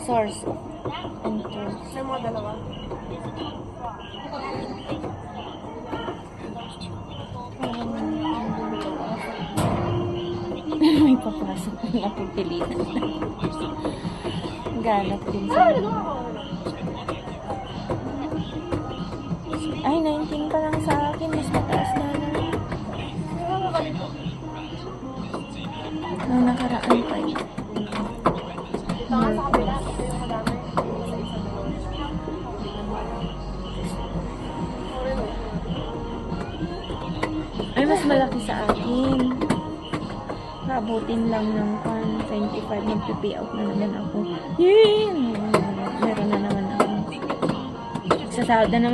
Source and tools. May mga dalawa. May papasok na pipilitan. Ganap din sa... Ay, 19 pa lang sa akin. Mas mataas na lang. Nung nakaraan pa yun. Saka sa kapila, ito yung madami. Isa-isa doon. Ay, mas malaki sa akin. Naabutin lang ng 25. Mag-pay out na naman ako. Yay! Meron na naman ako. Sasahod na naman.